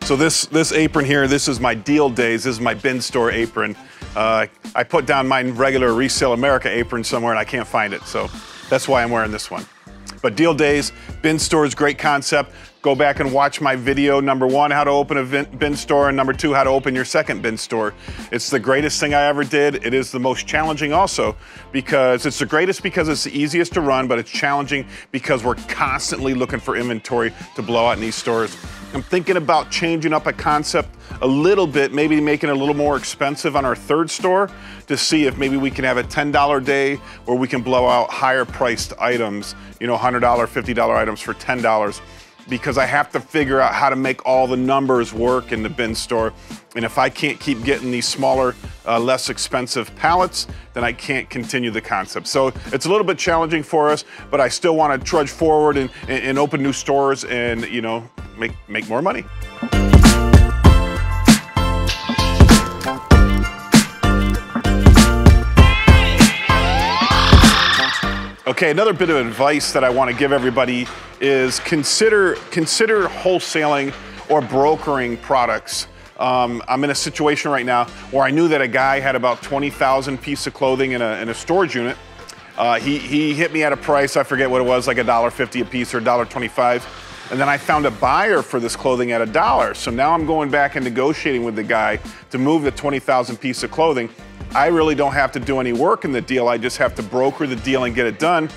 So this apron here, this is my deal days. This is my bin store apron. I put down my regular Resale America apron somewhere and I can't find it, so that's why I'm wearing this one. But deal days, bin store is a great concept. Go back and watch my video, number 1, how to open a bin store, and number 2, how to open your second bin store. It's the greatest thing I ever did. It is the most challenging also, because it's the greatest because it's the easiest to run, but it's challenging because we're constantly looking for inventory to blow out in these stores. I'm thinking about changing up a concept a little bit, maybe making it a little more expensive on our third store to see if maybe we can have a $10 day where we can blow out higher priced items, you know, $100, $50 items for $10. Because I have to figure out how to make all the numbers work in the bin store. And if I can't keep getting these smaller, less expensive pallets, then I can't continue the concept. So it's a little bit challenging for us, but I still want to trudge forward and open new stores and, you know, make more money. Hey! Okay, another bit of advice that I want to give everybody is consider wholesaling or brokering products. I'm in a situation right now where I knew that a guy had about 20,000 pieces of clothing in a storage unit. He hit me at a price, I forget what it was, like $1.50 a piece or $1.25. And then I found a buyer for this clothing at $1. So now I'm going back and negotiating with the guy to move the 20,000 piece of clothing. I really don't have to do any work in the deal. I just have to broker the deal and get it done.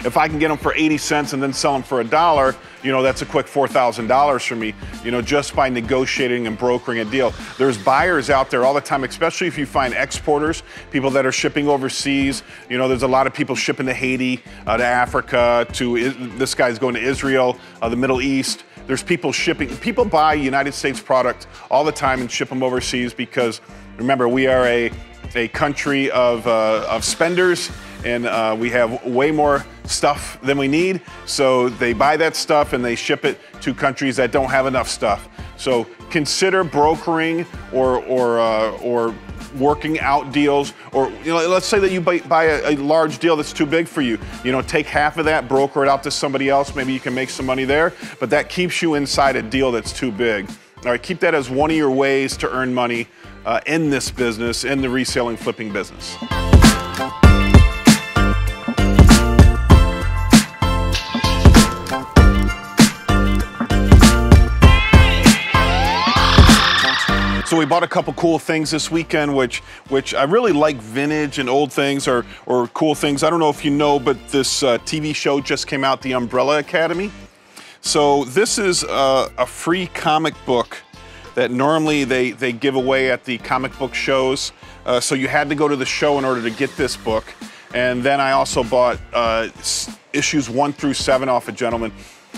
If I can get them for 80 cents and then sell them for $1, you know, that's a quick $4,000 for me, you know, just by negotiating and brokering a deal. There's buyers out there all the time, especially if you find exporters, people that are shipping overseas. You know, there's a lot of people shipping to Haiti, to Africa, this guy's going to Israel, the Middle East. There's people shipping, people buy United States product all the time and ship them overseas because, remember, we are a country of spenders, and we have way more stuff than we need. So they buy that stuff and they ship it to countries that don't have enough stuff. So consider brokering or working out deals, or, you know, let's say that you buy a large deal that's too big for you. You know, take half of that, broker it out to somebody else. Maybe you can make some money there, but that keeps you inside a deal that's too big. All right, keep that as one of your ways to earn money in this business, in the reselling flipping business. So we bought a couple cool things this weekend, which I really like, vintage and old things or cool things. I don't know if you know, but this TV show just came out, The Umbrella Academy. So this is a free comic book that normally they give away at the comic book shows. So you had to go to the show in order to get this book. And then I also bought issues 1 through 7 off a gentleman.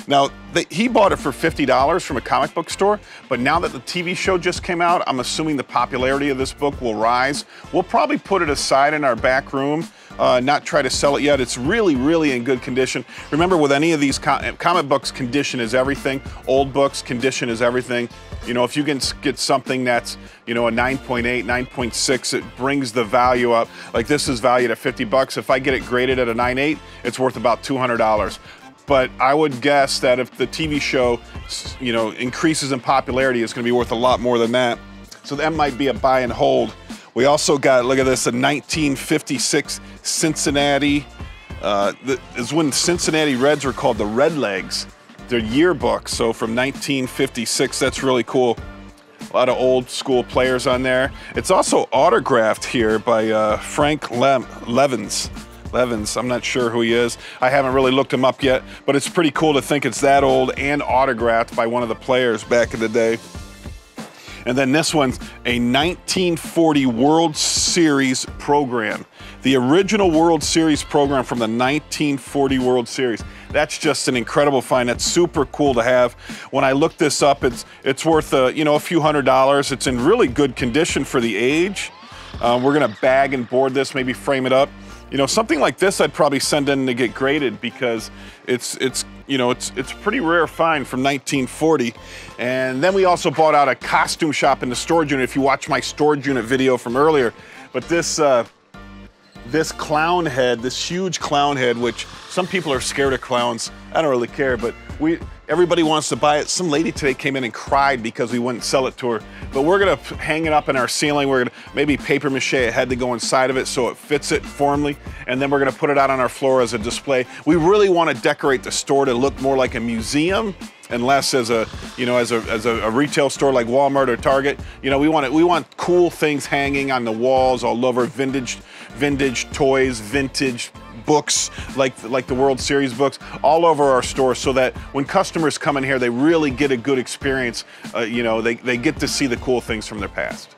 Now, he bought it for $50 from a comic book store, but now that the TV show just came out, I'm assuming the popularity of this book will rise. We'll probably put it aside in our back room, not try to sell it yet. It's really, really in good condition. Remember, with any of these comic books, condition is everything. Old books, condition is everything. You know, if you can get something that's, you know, a 9.8, 9.6, it brings the value up. Like this is valued at 50 bucks. If I get it graded at a 9.8, it's worth about $200. But I would guess that if the TV show, you know, increases in popularity, it's going to be worth a lot more than that. So that might be a buy and hold. We also got, look at this, a 1956 Cincinnati. Is when Cincinnati Reds were called the Red Legs. Their yearbook, so from 1956, that's really cool. A lot of old school players on there. It's also autographed here by Frank Levins. I'm not sure who he is. I haven't really looked him up yet, but it's pretty cool to think it's that old and autographed by one of the players back in the day. And then this one's a 1940 World Series program. The original World Series program from the 1940 World Series. That's just an incredible find. That's super cool to have. When I looked this up, it's worth you know, a few $100s. It's in really good condition for the age. We're gonna bag and board this, maybe frame it up. You know, something like this I'd probably send in to get graded because it's a pretty rare find from 1940. And then we also bought out a costume shop in the storage unit, if you watch my storage unit video from earlier. But this clown head, this huge clown head, which some people are scared of clowns. I don't really care, but everybody wants to buy it. Some lady today came in and cried because we wouldn't sell it to her. But we're gonna hang it up in our ceiling. We're gonna maybe paper mache a head to go inside of it so it fits it formally. And then we're gonna put it out on our floor as a display. We really wanna decorate the store to look more like a museum and less as a retail store like Walmart or Target. You know, we want cool things hanging on the walls all over, vintage toys, vintage books like the World Series books all over our store, so that when customers come in here, they really get a good experience. You know, they get to see the cool things from their past.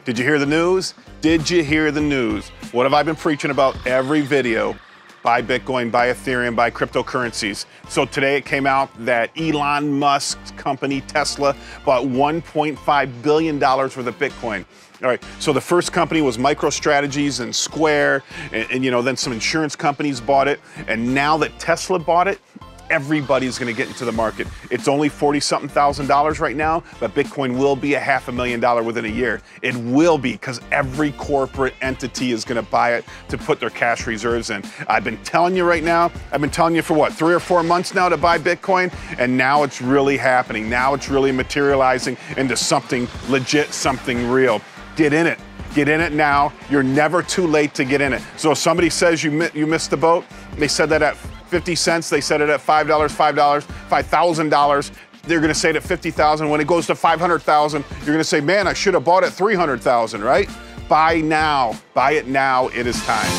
Did you hear the news? Did you hear the news? What have I been preaching about every video? Buy Bitcoin, buy Ethereum, buy cryptocurrencies. So today it came out that Elon Musk's company, Tesla, bought $1.5 billion worth of Bitcoin. All right, so the first company was MicroStrategies and Square, and you know, then some insurance companies bought it. And now that Tesla bought it, everybody's gonna get into the market. It's only $40-something thousand right now, but Bitcoin will be $500,000 within a year. It will be, because every corporate entity is gonna buy it to put their cash reserves in. I've been telling you right now, I've been telling you for what, 3 or 4 months now to buy Bitcoin, and now it's really happening. Now it's really materializing into something legit, something real. Get in it. Get in it now. You're never too late to get in it. So if somebody says you missed the boat, they said that at 50 cents, they said it at $5, $5,000. They're gonna say it at 50,000. When it goes to 500,000, you're gonna say, man, I should have bought it 300,000, right? Buy now, buy it now, it is time.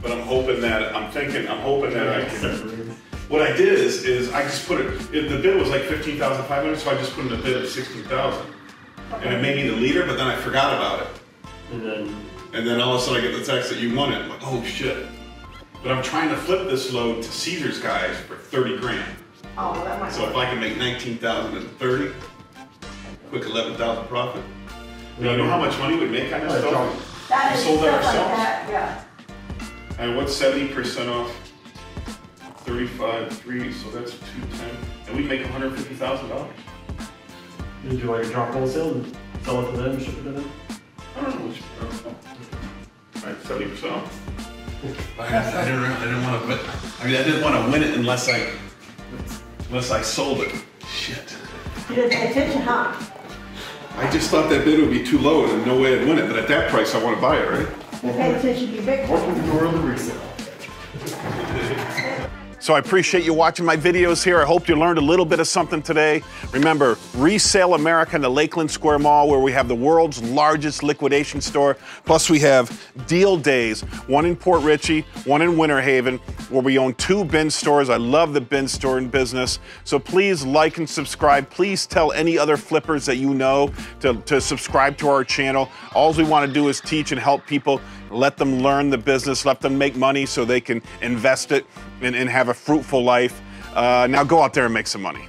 But I'm hoping that I can. What I did is I just put it, the bid was like 15,500, so I just put in the bid at 16,000. And it made me the leader, but then I forgot about it. And then all of a sudden I get the text that you won it. I'm like, oh shit. But I'm trying to flip this load to Caesar's guys for 30 grand. Oh, well, that might So if I can make 19,000 and 30, quick 11,000 profit. You know how much money we'd make on this stuff? That We is sold that stuff like ourselves. that, yeah. And what's 70% off? 35.3, so that's 210, and we make $150,000. Did you like a drop wholesale and sell it to them, ship it to them? I don't know which. All right, 70% off. I didn't want to win. I mean, I didn't want to win it unless I sold it. Shit. You didn't pay attention, huh? I just thought that bid would be too low and no way I'd win it. But at that price, I want to buy it, right? You paid attention to your big Welcome to the world of resale. So I appreciate you watching my videos here. I hope you learned a little bit of something today. Remember, Resale America in the Lakeland Square Mall, where we have the world's largest liquidation store. Plus we have deal days, one in Port Richey, one in Winter Haven, where we own 2 bin stores. I love the bin store in business. So please like and subscribe. Please tell any other flippers that you know to subscribe to our channel. All we want to do is teach and help people, let them learn the business, let them make money so they can invest it and have a fruitful life. Now go out there and make some money.